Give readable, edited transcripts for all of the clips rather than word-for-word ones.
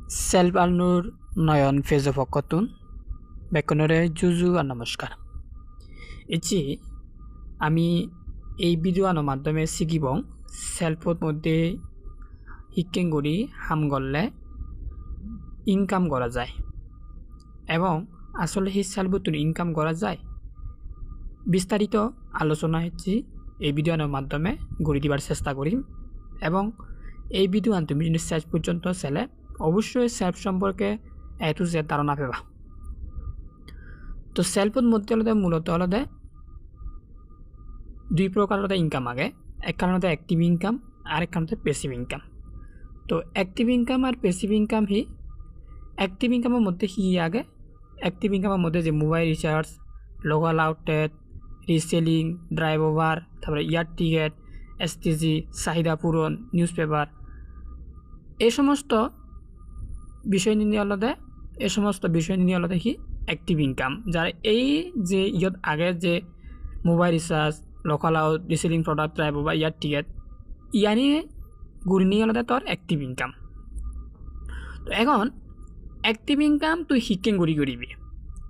Self Alnur নয়ন ফেজফকতুন বেকনরে জুজু আর নমস্কার এটি আমি এই ভিডিওর মাধ্যমে শিখিব সেলফত মধ্যে শিক্ষণ করি হাম করলে ইনকাম করা যায় এবং আসলে সেই সেলফত ইনকাম করা যায় বিস্তারিত আলোচনা হচ্ছে এই ভিডিওর মাধ্যমে গড়ি দিবার চেষ্টা করিম এবং এই ভিডিও তুমি যদি শেষ পর্যন্ত চালে অবশ্যই সেলফ সম্পর্কে এ টু জেড ধারণা পাবা। তো সেলফের মধ্যে মূলত দুই প্রকারের ইনকাম আগে, এক কারণে অ্যাক্টিভ ইনকাম আর এক কারণে প্যাসিভ ইনকাম। তো অ্যাক্টিভ ইনকাম আর প্যাসিভ ইনকাম অ্যাক্টিভ ইনকামের মধ্যে আগে অ্যাক্টিভ ইনকামের মধ্যে যে mobile recharge, local outlet, reselling, drive over, তারপরে এয়ার টিকেট, এসটিজি, চাহিদা পূরণ, নিউজ পেপার, এই সমস্ত বিষয় নিয়ে অ্যাক্টিভ ইনকাম, যার এই যে আগে যে mobile recharge, local out, reselling product, drive over, air ticket ইয়ানি গুড়ি নিয়ে তোর অ্যাক্টিভ ইনকাম। তো এখন অ্যাক্টিভ ইনকাম তুই শিক্ষণ করিবি।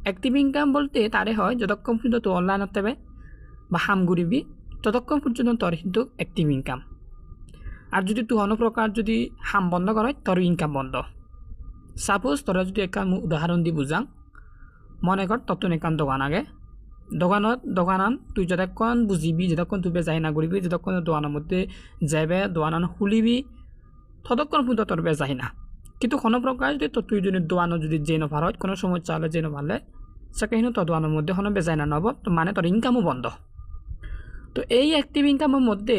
অ্যাক্টিভ ইনকাম বলতে তারে হয় যতক্ষণ পর্যন্ত তুই অনলাইনত থাকবে বা হাম ঘুরিবি ততক্ষণ পর্যন্ত তোর কিন্তু অ্যাক্টিভ ইনকাম। আর যদি তুই অন্য প্রকার যদি হাম বন্ধ করে তোর ইনকাম বন্ধ। সাপোজ তোরা যদি একটা উদাহরণ দি বুঝাং, মনে কর ততন একান দোকান আগে দোকানান তুই যতক্ষণ বুঝিবি, যতক্ষণ তুই বেজাই না করিবি, যতক্ষণ দোকানের মধ্যে যাবে দোকানান খুলিবি ততক্ষণ পর্যন্ত তোর বেজাই না। কিন্তু কোনো প্রকার যদি তুই যদি দোকানও যদি যে নভার হয় কোনো সময় চালে যে নভারলে সেখানে তোর দোকানের মধ্যে কোনো বেজাই না নব, তো মানে তোর ইনকামও বন্ধ। তো এই অ্যাক্টিভ ইনকামের মধ্যে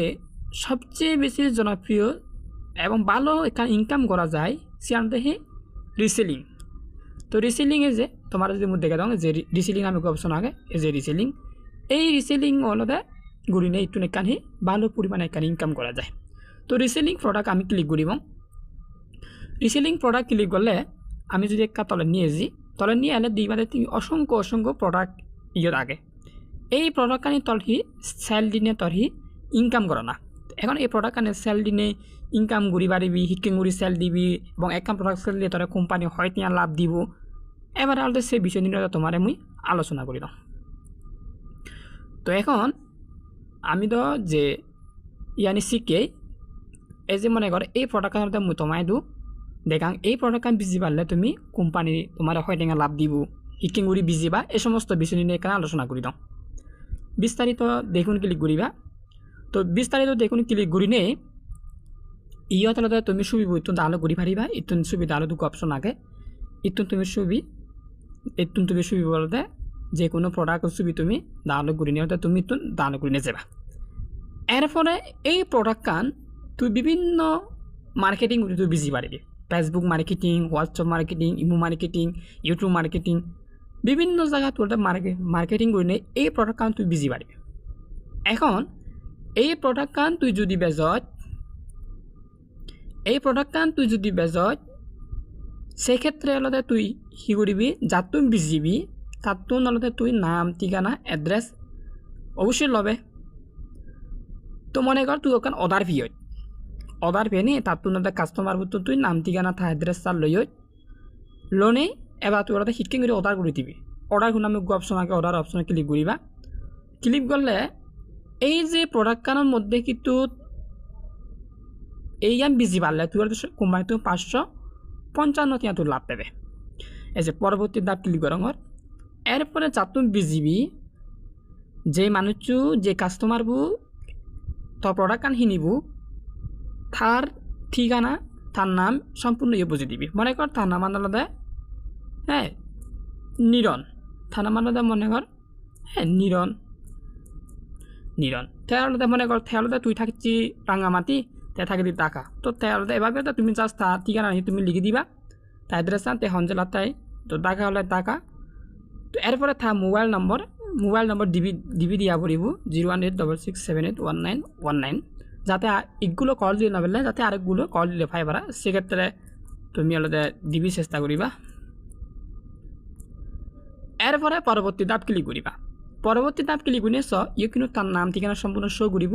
সবচেয়ে বেশি জনপ্রিয় এবং ভালো এখানে ইনকাম করা যায় সেখানে রিসেলিং। তো রিসেলিংয়ে যে তোমার যদি মধ্যে দেখা দাও যে রিসেলিং আমি অপশন আগে এই যে এই রিসেলিং হলদে ঘুরি নিয়ে একটু এখানে ভালো পরিমাণে এখানে ইনকাম করা যায়। তো রিসেলিং প্রোডাক্ট আমি ক্লিক করিব। রিসেলিং প্রোডাক্ট ক্লিক করলে আমি যদি একটা তলে নিয়ে এলে দিবারে তুমি অসংখ্য প্রোডাক্ট আগে এই প্রোডাক্ট কানি তলহি সেল দিনে তলহি ইনকাম করা না। এখন এই প্রোডাক্ট কানে সেল দিনে ইনকাম ঘুরি বাড়িবি, শিক্ষণ ঘুরি সেল দিবি এবং একটা প্রোডাক্ট সেল দিয়ে তোরা কোম্পানি হয় তিয়া লাভ দিব। এবার আলাদা সেই বিষয় নিয়ে তোমার আমি আলোচনা করি দাও। তো এখন আমি তো যে ইয়ানি শিখে এই যে মনে কর এই প্রোডাক্ট মুই তোমায় দু দেখাং এই প্রোডাক্ট বিজি পারলে তুমি কোম্পানি তোমার হয় টেঙা লাভ দিব, শিক্ষণ ঘুরি বিজিবা, এই সমস্ত বিষয় নিয়ে এখানে আলোচনা করি দাও। বিস্তারিত দেখুন ক্লিক করিবা। তো বিস্তারিত দেখুন ক্লিক করি নেই আলাদা তুমি সুবিধা ইতুন আলো ঘুরি পারিবা। ইতুন সুবিধা আলো দুটো অপশন আগে ইতুন তুমি সুবি বলতে যে কোনো প্রোডাক্ট ছবি তুমি দাঁড়ালো ঘুরি নিয়ে তুমি ইতুন দাঁড়ালো ঘুরি নিয়ে যাবা। এরপরে এই প্রোডাক্ট কান তুই বিভিন্ন মার্কেটিং তুই বিজি পারিবি, Facebook marketing, WhatsApp marketing, Imo marketing, YouTube marketing, বিভিন্ন জায়গা তোর মার্কেটিং করে নিয়ে এই প্রোডাক্ট কান তুই বিজি পারিবি। এখন এই প্রোডাক্ট কান তুই যদি বেজত সেক্ষেত্রে আলাদা তুই কি করিবি, যার তুমি বিজিবি তার তো আলাদা তুই নাম, ঠিকানা, অ্যাড্রেস অবশ্যই লবে। তো মনে কর তুই ওখানে অর্ডার পেয়ে নি তার তুই কাস্টমার তো তুই নাম, ঠিকানা, থা অ্যাড্রেস তার লোনে এবার তুই ওরা শিক্ষণ করে অর্ডার করে দিবি। অর্ডার শুনে আমি অপশন আগে অর্ডার অপশনে ক্লিক করিবা। ক্লিক করলে এই যে প্রোডাক্ট কানের মধ্যে কিন্তু এই আমি বিজি পারলে তুই কোম্পানি তুমি 555 টিয়া তুই লাভ পাবে। এই যে পরবর্তী দাপ ক্লিক করঙর। এরপরে যা তুমি বিজিবি যে মানুষ যে কাস্টমারবু তোর প্রোডাক্ট কান কিনিবু তার ঠিকানা, তার নাম সম্পূর্ণ বুঝে দিবি। মনে কর তার নাম আলাদা নিরন, তার নাম আলাদা মনে কর নিরন আলাদা মনে কর আলাদা তুই থাকছি রাঙ্গামাটি তে থাকি টাকা। তো আলাদা এভাবে তুমি জাস্ট তার ঠিকানা তুমি লিখে দিবা, তাই অ্যাড্রেস তে হঞ্জেলার তাই তো টাকা হলে টাকা। তো এরপরে থা মোবাইল নম্বর দিবি দিয়া পড়িব 01866781919, যাতে এগুলো কল দিয়ে না পেলে যাতে আরেকগুলো কল দিলে পাই পারা, সেক্ষেত্রে তুমি আলাদা দিবি চেষ্টা করিবা। এরপরে পরবর্তী ধাপ ক্লিক করিবা। পরবর্তী ধাপ ক্লিক করে কিন্তু তার নাম ঠিকানা সম্পূর্ণ শো করিব।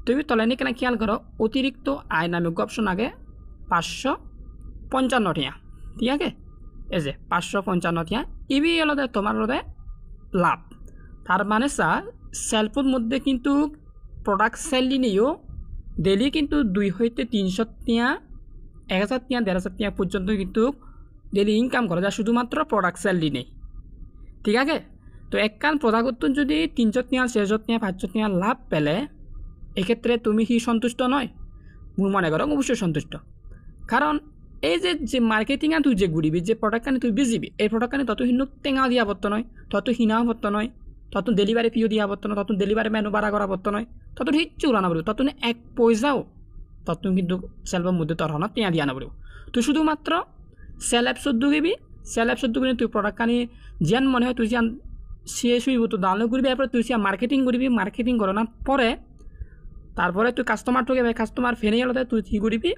তুমি তলে নিয়ে কেন খেয়াল করো অতিরিক্ত আয় নামে অপশন আগে 555 টিয়া ঠিক আছে এই যে 555 টিয়া ইবি হলদে তোমার হলদে লাভ তার মানে চা সেলফোর মধ্যে কিন্তু প্রোডাক্ট সেল নিয়েও ডেলি কিন্তু 2 হইতে 300 টিয়া 1000 টিয়া 1500 টিয়া পর্যন্ত কিন্তু ডেলি ইনকাম করা যায় শুধুমাত্র প্রোডাক্ট সেল নেই ঠিক আছে তো একখান প্রোডাক্ট যদি 300 টিয়া 600 টিয়া 500 টিয়া লাভ পেলে এক্ষেত্রে তুমি কি সন্তুষ্ট নয় মুই মনে করো অবশ্যই সন্তুষ্ট কারণ এই যে মার্কেটিং তুই যে ঘুরিবি যে প্রোডাক্টখানি তুই বেচিবি এই প্রোডাক্টখানি তত হিন্দু টেঙা দিয়া পড়ত নয় তত হিনাও পড়ত নয় তত ডেলিভারি ফিও দিয়া পড়ত নয় তত ডেলিভারি মেনু বাড়া করা পড়ত নয় তত হিচ্ছু উড়ানো পড়ব তত এক পয়সাও তত কিন্তু সেলফের মধ্যে তোর হনা টেঙা দিয়া নপড়ব তুই শুধুমাত্র সেল অ্যাপসত ঢুকিবি সেল অ্যাপসত ঢুকিলে তুই প্রোডাক্টখানি যেন মনে হয় তুই যেন শেষ হইব তো ডাউনলোড করবি এরপরে তুই মার্কেটিং করবি মার্কেটিং করানোর পরে তারপরে তুই কাস্টমার ঠকে কাস্টমার ফেনে গেলে তুই কী করবি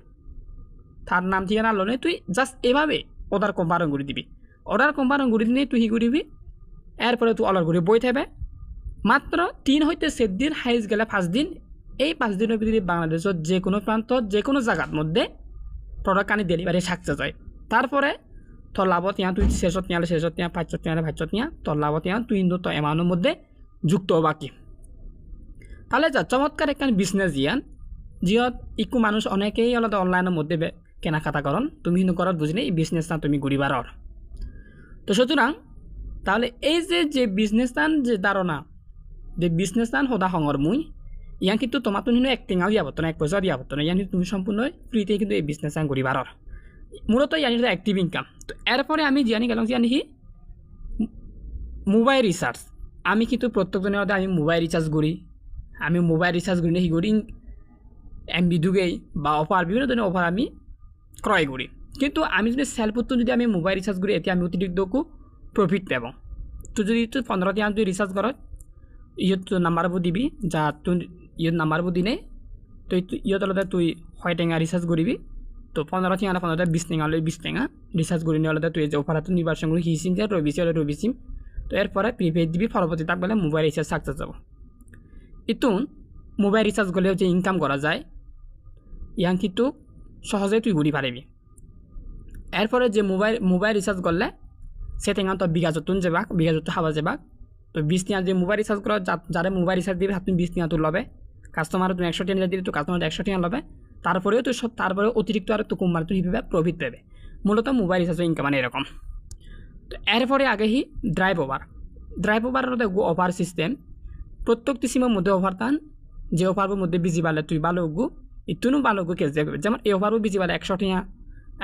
তার নাম ঠিকানা লোনে তুই জাস্ট এভাবে অর্ডার কম্পারন করে দিবি অর্ডার কম্পারন করে দিলে তুই কী করবি এরপরে তুই অর্ডার করে বই থাকবে মাত্র 3 হইতে 7 দিন হাইজ গেলে 5 দিন এই 5 দিনের ভিতরে বাংলাদেশের যে কোনো প্রান্ত যে কোনো জায়গার মধ্যে প্রোডাক্ট আনি ডেলিভারি সাকসেস হয় তারপরে তোর লাভত ইয়া তুই 600 টিয়া 600 টিয়া 500 টিয়া 500 টিয়া তোর লাভত ইয়া তুই কিন্তু তো এমাউন্টের মধ্যে যুক্ত বাকি তাহলে যা চমৎকার একখান বিজনেস ইয়ান যিহত ইকু মানুষ অনেকেই আলাদা অনলাইনের মধ্যে কেনাকাটা করন তুমি কিন্তু করার বুঝলে এই বিজনেসটা তুমি ঘুরিবার তো সুতরাং তাহলে এই যে বিজনেসটান যে ধারণা যে বিজনেসটান সদা সংর মুই ইয়ান কিন্তু তোমার তো কিন্তু এক টেঙাও দিয়া পড়তো না এক পয়সাও দিয়া পড়তো না ইয়ান তুমি সম্পূর্ণ ফ্রিতে কিন্তু এই বিজনেসটান ঘুরিবার মূলত ইয়ানি অ্যাক্টিভ ইনকাম তো এরপরে আমি জানি গেলাম জানি মোবাইল রিচার্জ আমি কিন্তু প্রত্যেকজনের মধ্যে আমি মোবাইল রিচার্জ করি আমি মোবাইল রিচার্জ করি কি করি এমবি ঢুকেই বা অফার বিভিন্ন ধরনের অফার আমি ক্রয় করি কিন্তু আমি যদি সেলফোন যদি আমি মোবাইল রিচার্জ করি এতে আমি অতিরিক্ত প্রফিট পাব তো যদি তুই 15 টিয়া তুই রিচার্জ কর ইয়ত নাম্বারবোৰ দিবি যা তুই ইয়ত নাম্বারবোৰ দিনে তো ইয়ত আলাদা তুই 6 টেঙা রিচার্জ করবি তো 15 টিয়া 15 20 টেঙা 20 টেঙা রিচার্জ করে নিয়ে আলাদা তুই যে অফারটা নির্বাচন করে হিসিম যে রবি সিম তো এরপরে প্রিপেড দিবি পরবর্তী তাক বলে মোবাইল রিচার্জ সাকসেস যাব ইতুন মোবাইল রিচার্জ করলেও যে ইনকাম করা যায় ইয়ান কিন্তু সহজে তুই ঘুরি পারবি এরপরে যে মোবাইল রিচার্জ করলে সে টেঙা তো বিঘাজতুন যাবাক বিঘাজত হাওয়া যাবাক তো 20 টিয়া যে মোবাইল রিচার্জ করা যারা মোবাইল রিচার্জ দিবি তুমি 20 টিয়া তুই লবে কাস্টমার তুমি 100 টিয়া দিবি তো কাস্টমার 100 টিয়া লবে তারপরেও তুই তারপরে অতিরিক্ত আর তো কোম্পানি তুই হিসেবে প্রফিট পাবে মূলত মোবাইল রিচার্জের ইনকাম মানে এরকম তো এরপরে আগেহি ড্রাইভ ওভারের অফার সিস্টেম প্রত্যেকটি সিমের মধ্যে অফার টান যে অফারের মধ্যে বিজি পালে তুই ভালো গু ইতুনও ভালো গু কেস দেখবে যেমন এই অফারও বিজি পালে 100 টিয়া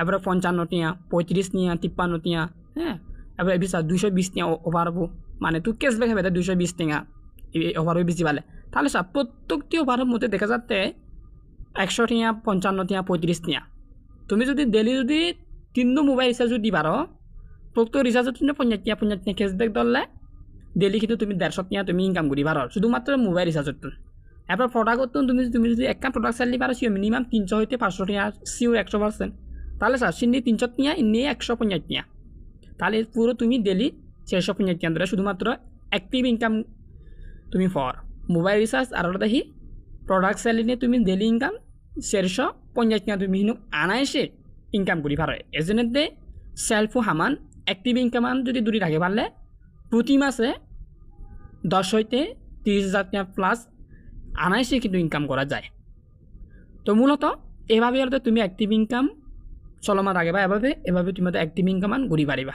এবারে 55 টিয়া 35 টিয়া 53 টিয়া হ্যাঁ এবারে বিশ 220 টিয়া অফারবো মানে তুই কেস ব্যাক হবে 220 টিয়া এই অফারও বিজি পালে তাহলে সব প্রত্যেকটি অফারের মধ্যে দেখা যাচ্ছে 100 টিয়া 55 টিয়া 35 টিয়া তুমি যদি ডেলি যদি 3 মোবাইল রিচার্জ যদি পারো প্রত্যেক রিচার্জের জন্য 50 টিয়া ক্যাশব্যাক ধরলে ডেলি কিন্তু তুমি 150 টিয়া তুমি ইনকাম করি পারো শুধুমাত্র মোবাইল রিচার্জের এরপর প্রোডাক্ট তুমি যদি একটা প্রোডাক্ট সেল পারো সিও মিনিমাম 300 হইতে 500 টিয়া সিওর 100% তাহলে স্যার সিন্নি 300 টিয়া ইন্নি 150 টিয়া তাহলে পুরো তুমি ডেলি 650 টিয়া ধরে শুধুমাত্র অ্যাক্টিভ ইনকাম তুমি ফর মোবাইল রিচার্জ আর দেখি প্রোডাক্ট সেল নিয়ে তুমি ডেলি ইনকাম 650 টিয়া তুমি আনাইসে ইনকাম করি পারো এজন্য সেলফো হামান অ্যাক্টিভ ইনকাম যদি দূরে রাখে পারলে প্রতি মাসে 10 হইতে 30,000 টাকা প্লাস আনাইসে কিন্তু ইনকাম করা যায় তো মূলত এভাবে তুমি অ্যাক্টিভ ইনকাম চলমান রাখে বা এভাবে তুমি অ্যাক্টিভ ইনকাম ঘুরি পারিবা।